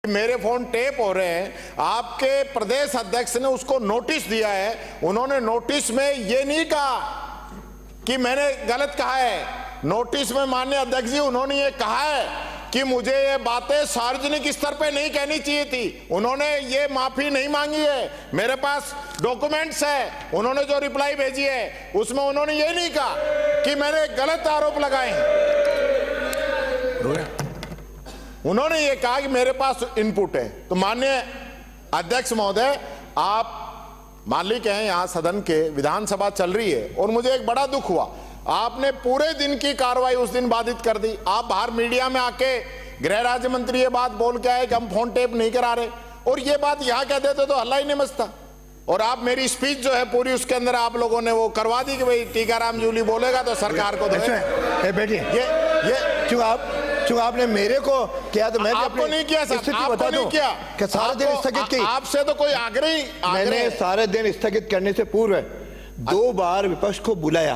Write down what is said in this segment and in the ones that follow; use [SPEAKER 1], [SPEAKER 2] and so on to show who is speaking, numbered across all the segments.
[SPEAKER 1] मेरे phone tape हो रहे हैं। आपके प्रदेश अध्यक्ष ने उसको नोटिस दिया है। उन्होंने नोटिस में ये नहीं कहा कि मैंने गलत कहा है। नोटिस में माननीय अध्यक्ष जी उन्होंने ये कहा है कि मुझे ये बातें सार्वजनिक स्तर पे नहीं कहनी चाहिए थी। उन्होंने ये माफी नहीं मांगी है। मेरे पास डॉक्यूमेंट्स है। उन्होंने जो रिप्लाई भेजी है उसमें उन्होंने ये नहीं कहा कि मैंने गलत आरोप लगाए हैं। उन्होंने ये कहा कि मेरे पास इनपुट है। तो माननीय अध्यक्ष महोदय, आप मालिक हैं यहाँ सदन के, विधानसभा चल रही है और मुझे एक बड़ा दुख हुआ, आपने पूरे दिन की कार्रवाई उस दिन बाधित कर दी। आप बाहर मीडिया में आके गृह राज्य मंत्री ये बात बोल के आए कि हम फोन टेप नहीं करा रहे, और ये बात यहाँ कह देते तो हल्ला ही नहीं मचता। और आप मेरी स्पीच जो है पूरी, उसके अंदर आप लोगों ने वो करवा दी कि भाई टीकाराम जूली बोलेगा तो सरकार को
[SPEAKER 2] बेटी आपने मेरे को किया तो मैं
[SPEAKER 1] आपको नहीं किया सर, आपको नहीं किया
[SPEAKER 2] कि सारे दिन स्थगित की।
[SPEAKER 1] आपसे तो कोई आग्रही
[SPEAKER 2] मैंने सारे दिन स्थगित करने से पूर्व 2 बार विपक्ष को बुलाया,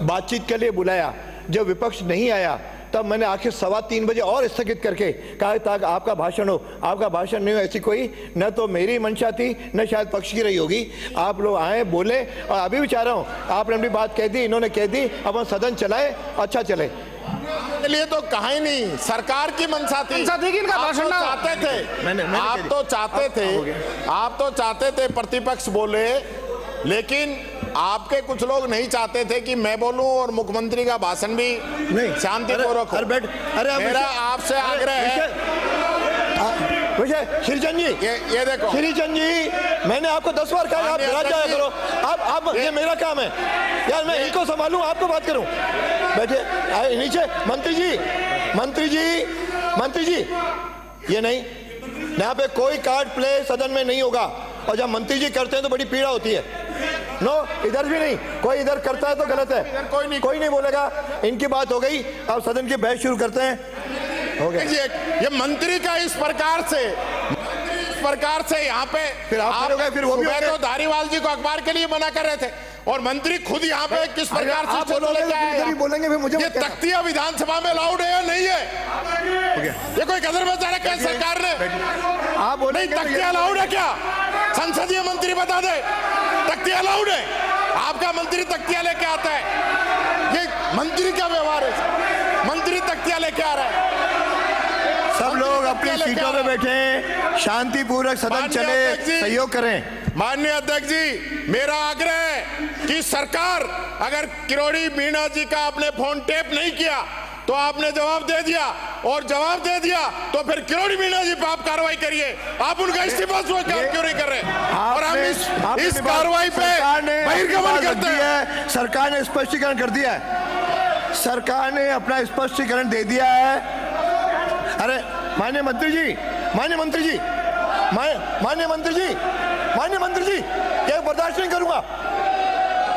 [SPEAKER 2] बातचीत के लिए बुलाया। जब विपक्ष नहीं आया तब मैंने आखिर 3:15 बजे और स्थगित करके कहा ताकि आपका भाषण हो। आपका भाषण नहीं हो, ऐसी कोई न तो मेरी मंशा थी न शायद पक्ष की रही होगी। आप लोग आए, बोले, और अभी भी चाह रहा हूँ आपने अपनी बात कह दी, इन्होंने कह दी, अब हम सदन चलाए, अच्छा चले।
[SPEAKER 1] के लिए तो कहा ही नहीं, सरकार की मंशा थी कि इनका भाषण चाहते थे। आप तो चाहते थे प्रतिपक्ष बोले, लेकिन आपके कुछ लोग नहीं चाहते थे कि मैं बोलूं और मुख्यमंत्री का भाषण भी शांतिपूर्वक हो। मेरा आपसे आग्रह है
[SPEAKER 2] श्रीचंद जी,
[SPEAKER 1] ये देखो
[SPEAKER 2] श्रीचंद जी, मैंने आपको 10 बार कहा आप नाराज जाया करो। आप ये मेरा काम है यार, मैं इनको संभालूं, आपको बात करूं। बैठे नीचे। मंत्री जी ये नहीं, यहाँ पे कोई कार्ड प्ले सदन में नहीं होगा। और जब मंत्री जी करते हैं तो बड़ी पीड़ा होती है। नो, इधर भी नहीं, कोई इधर करता है तो गलत है। कोई नहीं बोलेगा। इनकी बात हो गई, अब सदन की बहस शुरू करते हैं। हो गया।
[SPEAKER 1] ये मंत्री का इस प्रकार से यहाँ पे
[SPEAKER 2] फिर आप फिर वो भी
[SPEAKER 1] तो धारीवाल जी को अखबार के लिए मना कर रहे थे, और मंत्री खुद यहाँ पे किस प्रकार से
[SPEAKER 2] बोलेंगे फिर मुझे
[SPEAKER 1] ये तख्तिया विधानसभा में अलाउड है या नहीं है? ये कोई गदर में जा रहा है सरकार ने?
[SPEAKER 2] आप बोले
[SPEAKER 1] तख्तिया अलाउड है क्या? संसदीय मंत्री बता दे तख्तिया अलाउड है। आपका मंत्री तख्तिया लेके आता है, ये मंत्री का व्यवहार है। मंत्री तख्तिया लेके आ रहा है।
[SPEAKER 2] सब लोग अपनी सीटों पे बैठे, शांतिपूर्वक सदन चले, सहयोग करें।
[SPEAKER 1] माननीय अध्यक्ष जी, मेरा आग्रह है कि सरकार, अगर किरोड़ी मीणा जी का आपने फोन टेप नहीं किया तो आपने जवाब दे दिया, और जवाब दे दिया तो फिर किरोड़ी मीणा जी पे आप कार्रवाई करिए। आप उनका इस्तीफा क्यों नहीं कर रहे? और हम इस कार्रवाई पे बहिर्गमन करते हैं।
[SPEAKER 2] सरकार ने स्पष्टीकरण कर दिया है, सरकार ने अपना स्पष्टीकरण दे दिया है। अरे माननीय मंत्री जी, ये बर्दाश्त नहीं करूंगा।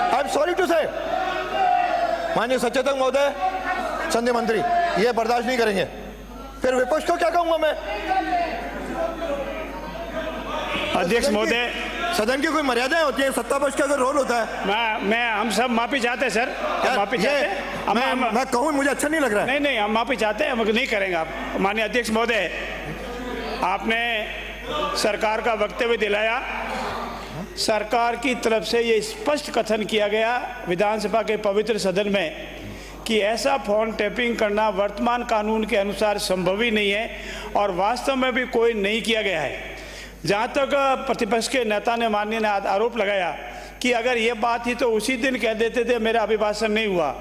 [SPEAKER 2] आई एम सॉरी टू से। माननीय सचेतक महोदय, संध्या मंत्री, ये बर्दाश्त नहीं करेंगे। फिर विपक्ष को क्या कहूंगा मैं?
[SPEAKER 3] अध्यक्ष महोदय,
[SPEAKER 2] सदन की कोई मर्यादाएं होती है, सत्ता पक्ष का कोई रोल होता है।
[SPEAKER 3] मैं हम सब माफी चाहते हैं सर, माफी चाहते हैं।
[SPEAKER 2] मैं कहूँ मुझे अच्छा नहीं लग रहा है।
[SPEAKER 3] नहीं, हम माफी चाहते हैं, हम नहीं करेंगे। आप माननीय अध्यक्ष महोदय, आपने सरकार का वक्तव्य दिलाया। सरकार की तरफ से ये स्पष्ट कथन किया गया विधानसभा के पवित्र सदन में कि ऐसा फोन टैपिंग करना वर्तमान कानून के अनुसार संभव ही नहीं है, और वास्तव में भी कोई नहीं किया गया है। जहाँ तक प्रतिपक्ष के नेता ने माननीय ने आरोप लगाया कि अगर ये बात ही तो उसी दिन कह देते थे मेरा अभिभाषण नहीं हुआ।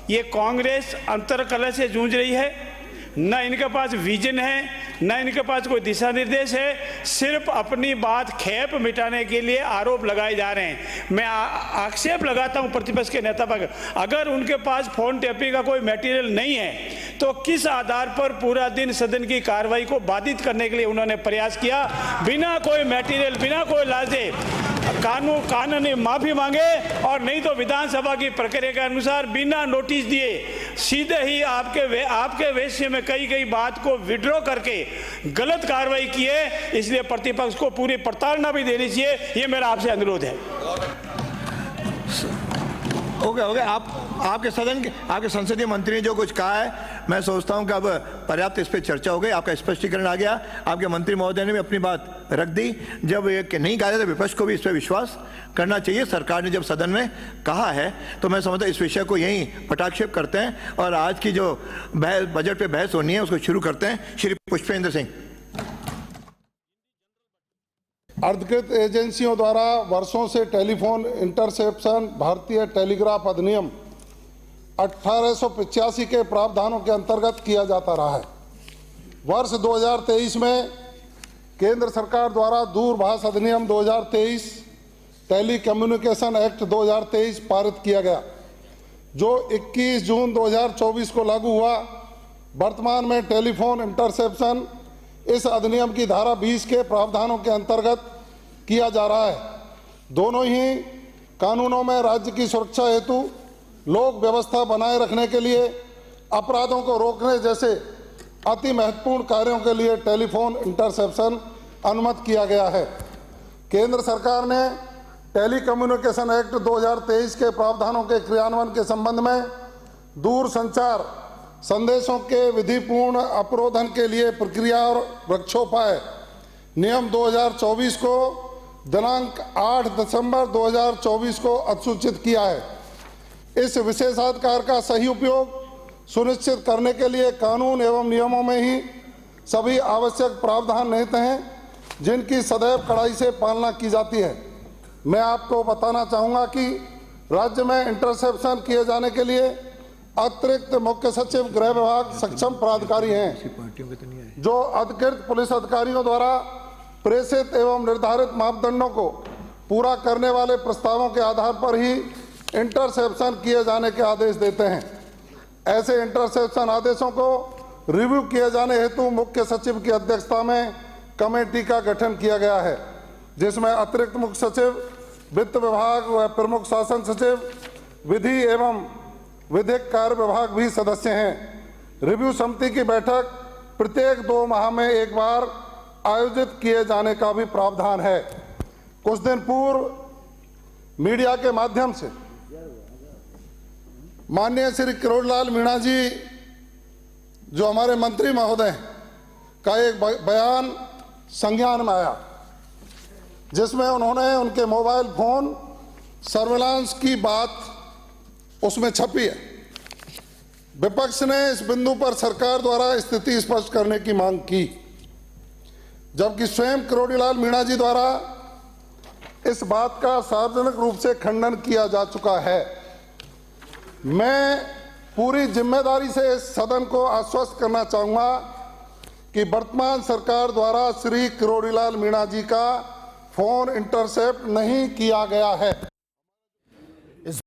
[SPEAKER 3] ये कांग्रेस अंतर्कलह से जूझ रही है, न इनके पास विजन है, न इनके पास कोई दिशा निर्देश है। सिर्फ अपनी बात खेप मिटाने के लिए आरोप लगाए जा रहे हैं। मैं आक्षेप लगाता हूं प्रतिपक्ष के नेता पर, अगर उनके पास फोन टैपिंग का कोई मटेरियल नहीं है तो किस आधार पर पूरा दिन सदन की कार्रवाई को बाधित करने के लिए उन्होंने प्रयास किया? बिना कोई मटेरियल, बिना कोई लाजे कानूनी माफी मांगे, और नहीं तो विधानसभा की प्रक्रिया के अनुसार बिना नोटिस दिए सीधे ही आपके वेश्य में कई बात को विड्रॉ करके गलत कार्रवाई किए। इसलिए प्रतिपक्ष को पूरी प्रताड़ना भी देनी चाहिए। ये मेरा आपसे अनुरोध है।
[SPEAKER 2] हो गया। आपके संसदीय मंत्री ने जो कुछ कहा है मैं सोचता हूं कि अब पर्याप्त इस पर चर्चा हो गई, आपका स्पष्टीकरण आ गया, आपके मंत्री महोदय ने भी अपनी बात रख दी। जब ये नहीं कहा जाता विपक्ष को भी इस पर विश्वास करना चाहिए। सरकार ने जब सदन में कहा है तो मैं समझता इस विषय को यहीं पटाक्षेप करते हैं और आज की जो बजट पे बहस होनी है उसको शुरू करते हैं। श्री पुष्पेंद्र सिंह।
[SPEAKER 4] अधिकृत एजेंसियों द्वारा वर्षों से टेलीफोन इंटरसेप्शन भारतीय टेलीग्राफ अधिनियम 1885 के प्रावधानों के अंतर्गत किया जाता रहा है। वर्ष 2023 में केंद्र सरकार द्वारा दूरभाष अधिनियम 2023 टेली कम्युनिकेशन एक्ट 2023 पारित किया गया, जो 21 जून 2024 को लागू हुआ। वर्तमान में टेलीफोन इंटरसेप्शन इस अधिनियम की धारा 20 के प्रावधानों के अंतर्गत किया जा रहा है। दोनों ही कानूनों में राज्य की सुरक्षा हेतु लोक व्यवस्था बनाए रखने के लिए अपराधों को रोकने जैसे अति महत्वपूर्ण कार्यों के लिए टेलीफोन इंटरसेप्शन अनुमत किया गया है। केंद्र सरकार ने टेली कम्युनिकेशन एक्ट 2023 के प्रावधानों के क्रियान्वयन के संबंध में दूर संचार संदेशों के विधिपूर्ण अपरोधन के लिए प्रक्रिया और रक्षोपाय नियम 2024 को दिनांक 8 दिसंबर 2024 को अधिसूचित किया है। इस विशेषाधिकार का सही उपयोग सुनिश्चित करने के लिए कानून एवं नियमों में ही सभी आवश्यक प्रावधान निहित हैं, जिनकी सदैव कड़ाई से पालना की जाती है। मैं आपको बताना चाहूँगा कि राज्य में इंटरसेप्शन किए जाने के लिए अतिरिक्त मुख्य सचिव गृह विभाग सक्षम प्राधिकारी हैं, जो अधिकृत पुलिस अधिकारियों द्वारा प्रेषित एवं निर्धारित मापदंडों को पूरा करने वाले प्रस्तावों के आधार पर ही इंटरसेप्शन किए जाने के आदेश देते हैं। ऐसे इंटरसेप्शन आदेशों को रिव्यू किए जाने हेतु मुख्य सचिव की अध्यक्षता में कमेटी का गठन किया गया है, जिसमें अतिरिक्त मुख्य सचिव, वित्त विभाग व प्रमुख शासन सचिव, विधि एवं विधिक कार्य विभाग भी सदस्य हैं। रिव्यू समिति की बैठक प्रत्येक 2 माह में एक बार आयोजित किए जाने का भी प्रावधान है। कुछ दिन पूर्व मीडिया के माध्यम से माननीय श्री किरोड़ीलाल मीणा जी, जो हमारे मंत्री महोदय हैं, का एक बयान संज्ञान में आया, जिसमें उन्होंने उनके मोबाइल फोन सर्विलांस की बात उसमें छपी है। विपक्ष ने इस बिंदु पर सरकार द्वारा स्थिति स्पष्ट करने की मांग की, जबकि स्वयं किरोड़ीलाल मीणा जी द्वारा इस बात का सार्वजनिक रूप से खंडन किया जा चुका है। मैं पूरी जिम्मेदारी से इस सदन को आश्वस्त करना चाहूंगा कि वर्तमान सरकार द्वारा श्री किरोड़ीलाल मीणा जी का फोन इंटरसेप्ट नहीं किया गया है।